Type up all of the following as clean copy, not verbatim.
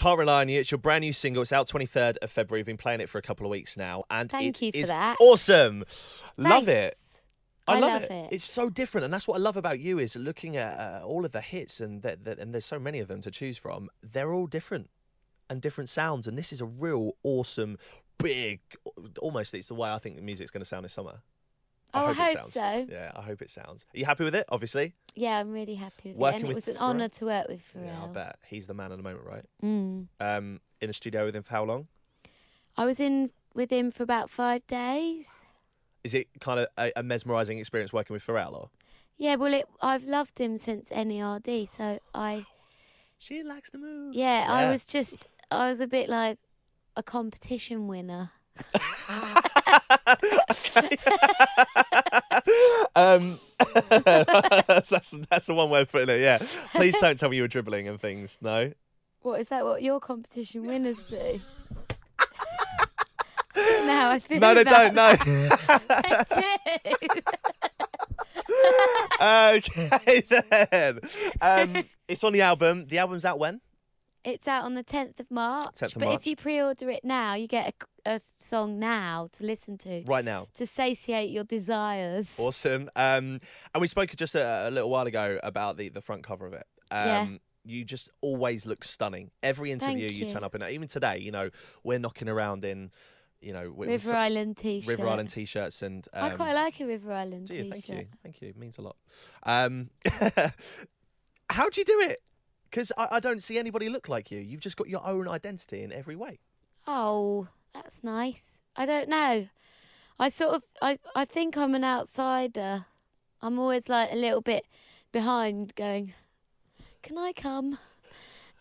Can't Rely on You. It's your brand new single. It's out 23rd of February. We've been playing it for a couple of weeks now. And Thank you for is that. awesome. Love Thanks. it. I love it. It's so different. And that's what I love about you is looking at all of the hits and there's so many of them to choose from. They're all different and different sounds. And this is a real awesome, big, almost it's the way I think the music's going to sound this summer. I hope it sounds. so. Yeah, I hope it sounds. Are you happy with it, obviously? Yeah, I'm really happy with Working it. And it with was an Pharrell? honour to work with Pharrell. Yeah, I bet. He's the man at the moment, right? Mm. In a studio with him for how long? I was in with him for about 5 days. Is it kind of a mesmerising experience working with Pharrell? Or? Yeah, well, I've loved him since NERD, so She likes the move. Yeah, I was a bit like a competition winner. That's the one way of putting it. Yeah. Please don't tell me you were dribbling and things. No. What is that? What your competition winners do? No, I feel. No, they don't. No. I do. Okay then. It's on the album. The album's out when? It's out on the 10th of March. 10th of but March. if you pre-order it now, you get a song now to listen to. Right now. To satiate your desires. Awesome. And we spoke just a little while ago about the front cover of it. Yeah. You just always look stunning. Every interview Thank you turn up in. Even today, you know, we're knocking around in, you know, River Island t-shirt. River Island t-shirts and. I quite like a River Island do you? t-shirt. Thank you. It means a lot. How do you do it? Because I don't see anybody look like you. You've just got your own identity in every way. Oh, that's nice. I don't know. I think I'm an outsider. I'm always like a little bit behind going, can I come?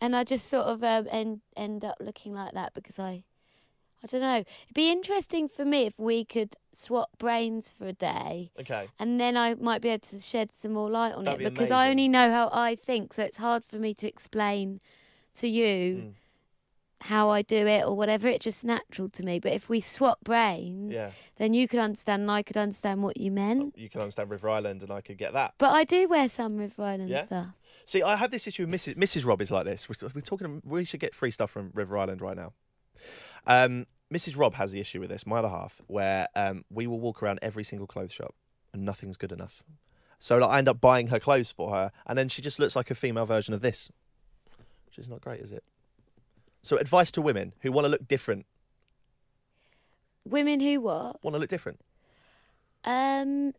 And I just sort of end up looking like that because I don't know. It'd be interesting for me if we could swap brains for a day. Okay. And then I might be able to shed some more light on That'd it be because I amazing. only know how I think. So it's hard for me to explain to you how I do it or whatever. It's just natural to me. But if we swap brains, then you could understand and I could understand what you meant. You can understand River Island and I could get that. But I do wear some River Island stuff. See, I have this issue with Mrs. Rob is like this. We're talking. We should get free stuff from River Island right now. Mrs. Rob has the issue with this, my other half, where we will walk around every single clothes shop and nothing's good enough. So like, I end up buying her clothes for her, and then she just looks like a female version of this, which is not great, is it? So advice to women who want to look different. Women who what? Want to look different. I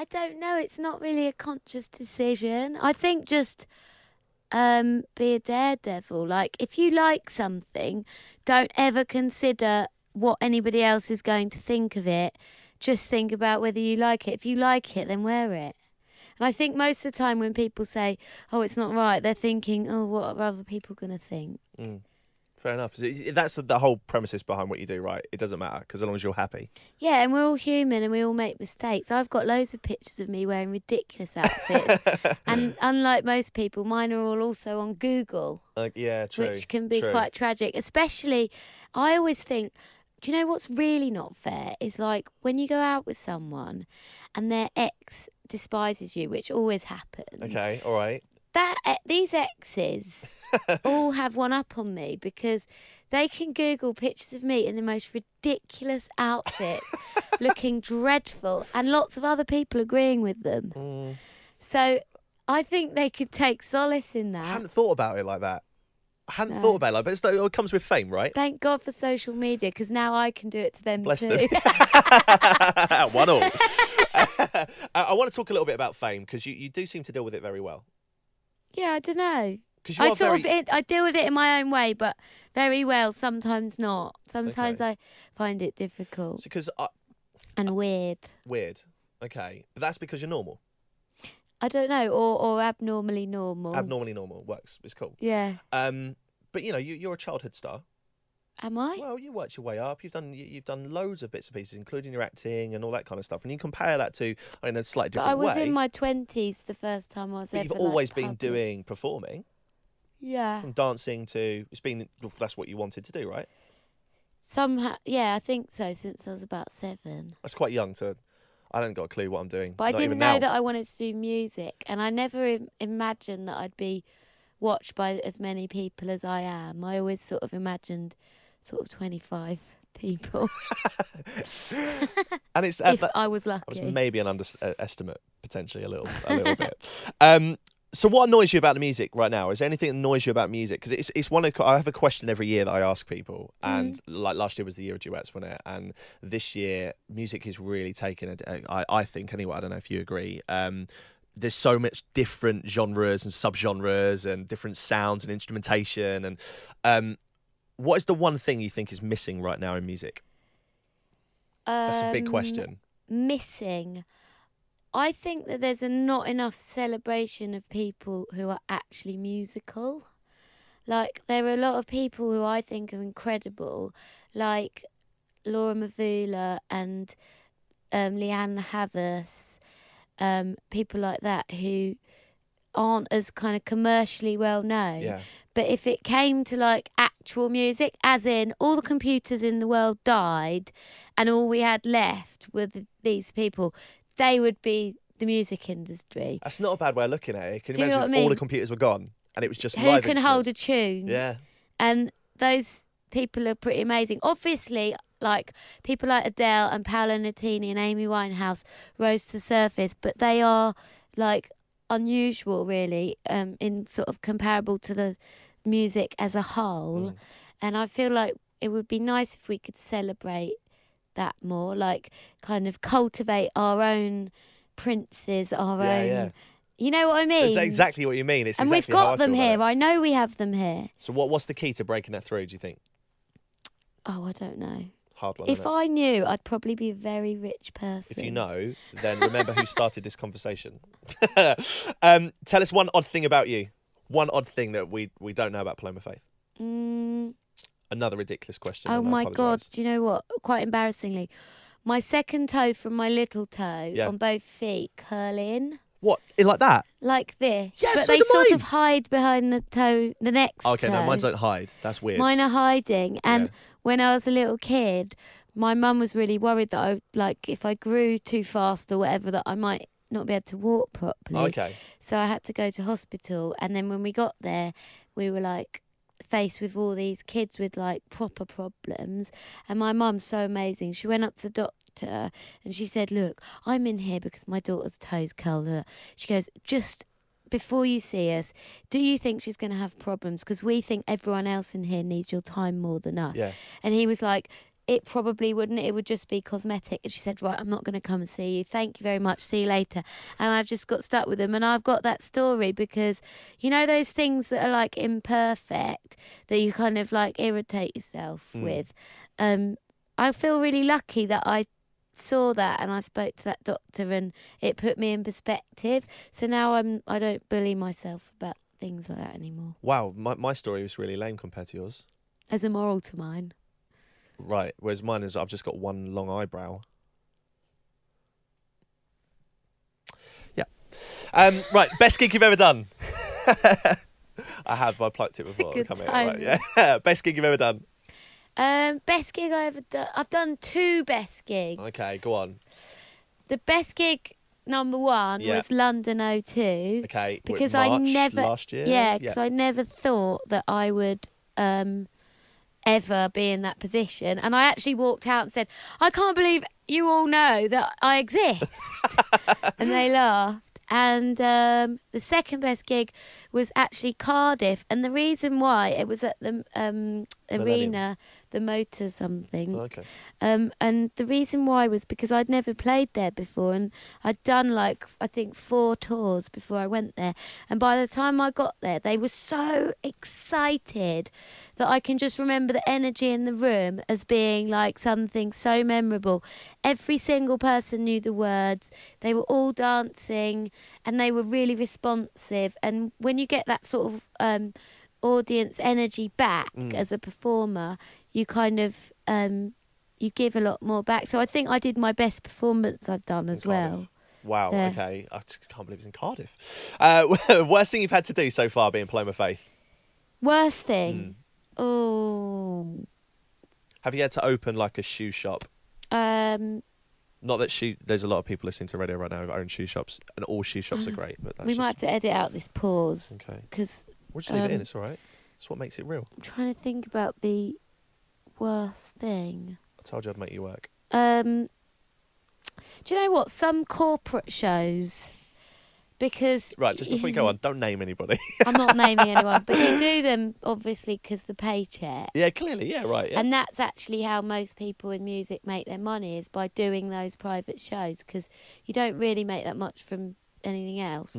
don't know. It's not really a conscious decision. I think just be a daredevil. Like, if you like something, don't ever consider what anybody else is going to think of it. Just think about whether you like it. If you like it, then wear it. And I think most of the time when people say, oh, it's not right, they're thinking, oh, what are other people going to think? Fair enough. That's the whole premises behind what you do, right? It doesn't matter, because as long as you're happy. Yeah, and we're all human and we all make mistakes. I've got loads of pictures of me wearing ridiculous outfits. And unlike most people, mine are all also on Google. Yeah, true. Which can be quite tragic. Especially, I always think, do you know what's really not fair? Is like when you go out with someone and their ex despises you, which always happens. Okay, all right. These exes all have one up on me because they can Google pictures of me in the most ridiculous outfits, looking dreadful, and lots of other people agreeing with them. So I think they could take solace in that. I hadn't thought about it like that. But it comes with fame, right? Thank God for social media, because now I can do it to them Bless too. them. 1-1. I want to talk a little bit about fame, because you do seem to deal with it very well. Yeah, I don't know. I I deal with it in my own way, but very well. Sometimes not. Sometimes I find it difficult and weird. Weird. Okay, but that's because you're normal. I don't know, or abnormally normal. Abnormally normal works. It's cool. Yeah. But you know, you're a childhood star. Am I? Well, you worked your way up. You've done loads of bits and pieces, including your acting and all that kind of stuff. And you compare that to, in a slightly different way. But I was in my 20s the first time I was ever. You've always been doing performing. Yeah. From dancing to that's what you wanted to do, right? Somehow, yeah, I think so. Since I was about 7. That's quite young to. I don't got a clue what I'm doing. But I didn't know that I wanted to do music, and I never imagined that I'd be watched by as many people as I am. I always sort of imagined sort of 25 people. And it's if I was lucky. That was maybe an underestimate, potentially a little bit. So what annoys you about the music right now? Is there anything that annoys you about music? Because it's one of, I have a question every year that I ask people, and like last year was the year of duets, wasn't it? And this year, music is really taking I think anyway. I don't know if you agree. There's so much different genres and subgenres and different sounds and instrumentation. And what is the one thing you think is missing right now in music? That's a big question. Missing. I think that there's not enough celebration of people who are actually musical. Like, there are a lot of people who I think are incredible, like Laura Mvula and Leanne Havas, people like that who aren't as kind of commercially well known. Yeah. But if it came to like actual music, as in all the computers in the world died and all we had left were these people, they would be the music industry. That's not a bad way of looking at it. Can you Do you know imagine what I mean? all the computers were gone and it was just Who live can hold a instruments? tune? Yeah. And those people are pretty amazing. Obviously, like people like Adele and Paolo Nutini and Amy Winehouse rose to the surface, but they are like unusual, really, in sort of comparable to the music as a whole. And I feel like it would be nice if we could celebrate that more, like kind of cultivate our own princes, our own. Yeah. You know what I mean? It's exactly what you mean. It's and exactly we've how got I them feel here. about it. I know we have them here. So what's the key to breaking that through, do you think? Oh, I don't know. Hard one. If I knew, I'd probably be a very rich person. If you know, then remember who started this conversation. Tell us one odd thing about you. One odd thing that we don't know about Paloma Faith. Another ridiculous question. Oh and I my apologise. God, do you know what? Quite embarrassingly, my second toe from my little toe on both feet curl in. What? Like that? Like this. Yeah, but so they do sort mine. of hide behind the toe, the next toe. Okay, no, mine don't hide. That's weird. Mine are hiding. And when I was a little kid, my mum was really worried that I, like, if I grew too fast or whatever, that I might not be able to walk properly. Okay. So I had to go to hospital. And then when we got there, we were like faced with all these kids with like proper problems. And my mum's so amazing. She went up to the doctor and she said, look, I'm in here because my daughter's toes curled. She goes, just before you see us, do you think she's going to have problems? Because we think everyone else in here needs your time more than us. Yeah. And he was like, it probably wouldn't. It would just be cosmetic. And she said, right, I'm not going to come and see you. Thank you very much. See you later. And I've just got stuck with him. And I've got that story because, you know, those things that are like imperfect, that you kind of like irritate yourself with. I feel really lucky that I saw that and I spoke to that doctor and it put me in perspective. So now I don't bully myself about things like that anymore. Wow, my story was really lame compared to yours. There's a moral to mine. Right, whereas mine is I've just got one long eyebrow. Yeah. Right, best gig you've ever done. I plucked it before. Good Come here, time. right, yeah. Best gig you've ever done. Best gig I ever done. I've done 2 best gigs. Okay, go on. The best gig number 1 was London O2. Okay, because March last year. Yeah, because I never thought that I would ever be in that position, and I actually walked out and said, I can't believe you all know that I exist. And they laughed. And the second best gig was actually Cardiff, and the reason why, it was at the arena, the Motor something. Okay. And the reason why was because I'd never played there before, and I'd done like I think 4 tours before I went there. And by the time I got there, they were so excited that I can just remember the energy in the room as being like something so memorable. Every single person knew the words. They were all dancing, and they were really responsive. And when you get that sort of audience energy back as a performer, you kind of you give a lot more back. So I think I did my best performance I've done as well. Wow, Yeah. okay. I can't believe it's in Cardiff. Worst thing you've had to do so far being Paloma Faith? Worst thing? Oh. Have you had to open like a shoe shop? Not that there's a lot of people listening to radio right now who own shoe shops, and all shoe shops are great. But that's we might have to edit out this pause. Okay. Because We'll just leave it in. It's all right. It's what makes it real. I'm trying to think about the worst thing. I told you I'd make you work. Do you know what? Some corporate shows, because... Right, just before you go on, don't name anybody. I'm not naming anyone, but you do them, obviously, because the paycheck. Yeah, clearly. Yeah, right. Yeah. And that's actually how most people in music make their money, is by doing those private shows, because you don't really make that much from anything else.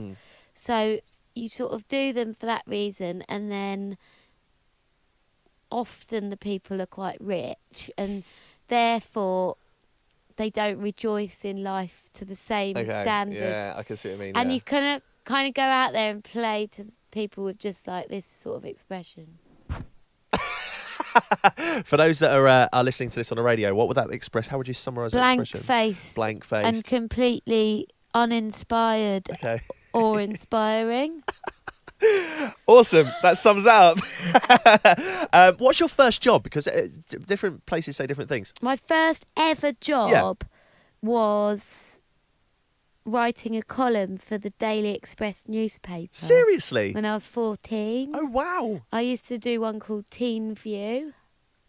So you sort of do them for that reason, and then often the people are quite rich, and therefore they don't rejoice in life to the same standard. Yeah, I can see what you mean. And you kind of go out there and play to people with just like this sort of expression. For those that are listening to this on the radio, what would that express? How would you summarise that expression? Blank face. And completely uninspired or inspiring. Awesome. That sums up. What's your first job? Because different places say different things. My first ever job was writing a column for the Daily Express newspaper. Seriously? When I was 14. Oh, wow. I used to do one called Teen View.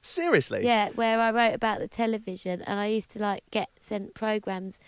Seriously? Yeah, where I wrote about the television, and I used to like get sent programmes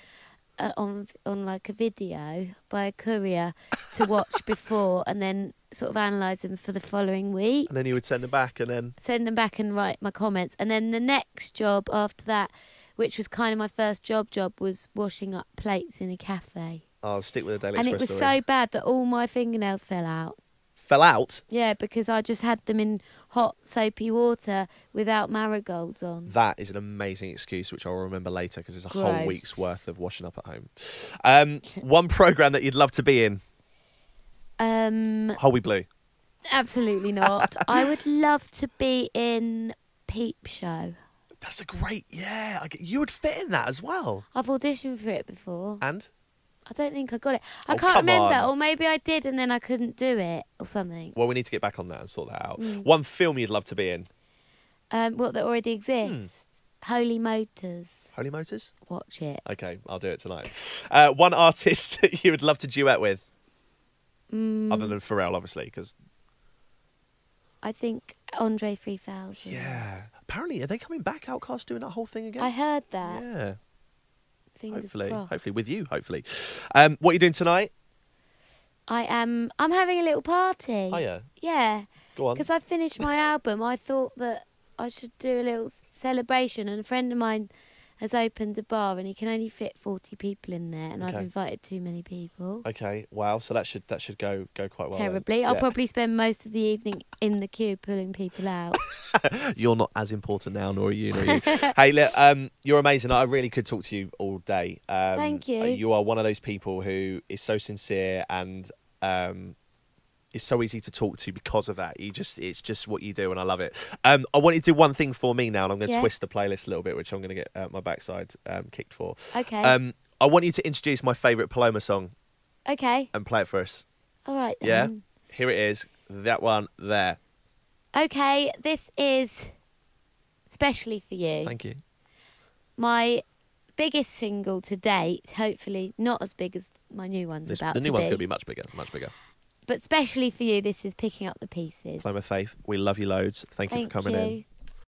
on like a video by a courier to watch before, and then sort of analyse them for the following week. And then you would send them back and write my comments. And then the next job after that, which was kind of my first job, was washing up plates in a cafe. I'll stick with the Daily Express. And it was so bad that all my fingernails fell out. Fell out? Yeah, because I just had them in hot soapy water without marigolds on. That is an amazing excuse, which I'll remember later, because it's a whole week's worth of washing up at home. One programme that you'd love to be in? Holby Blue. Absolutely not. I would love to be in Peep Show. That's a great, you would fit in that as well. I've auditioned for it before. And? I don't think I got it. I can't remember, or maybe I did and then I couldn't do it or something. Well, we need to get back on that and sort that out. One film you'd love to be in? What, that already exists? Holy Motors. Holy Motors? Watch it. Okay, I'll do it tonight. One artist that you would love to duet with? Other than Pharrell, obviously, because... I think Andre 3000. Yeah. Apparently, are they coming back, Outkast, doing that whole thing again? I heard that. Yeah. Hopefully. With you, hopefully. What are you doing tonight? I'm having a little party. Oh, yeah? Yeah. Go on. Because I finished my album. I thought that I should do a little celebration, and a friend of mine has opened a bar and he can only fit 40 people in there, and I've invited too many people. Okay, wow. So that should go quite well. Terribly. Then. I'll probably spend most of the evening in the queue pulling people out. You're not as important now, nor are you. Hey, look, you're amazing. I really could talk to you all day. Thank you. You are one of those people who is so sincere and is so easy to talk to because of that. It's just what you do, and I love it. I want you to do one thing for me now, and I'm going to twist the playlist a little bit, which I'm going to get my backside kicked for. Okay. I want you to introduce my favourite Paloma song. Okay. And play it for us. All right, then. Yeah? Here it is. That one there. Okay, this is especially for you. Thank you. My biggest single to date, hopefully not as big as my new one's about to be. The new one's going to be much bigger, much bigger. But especially for you, this is Picking Up the Pieces. Paloma Faith, we love you loads. Thank you for coming in.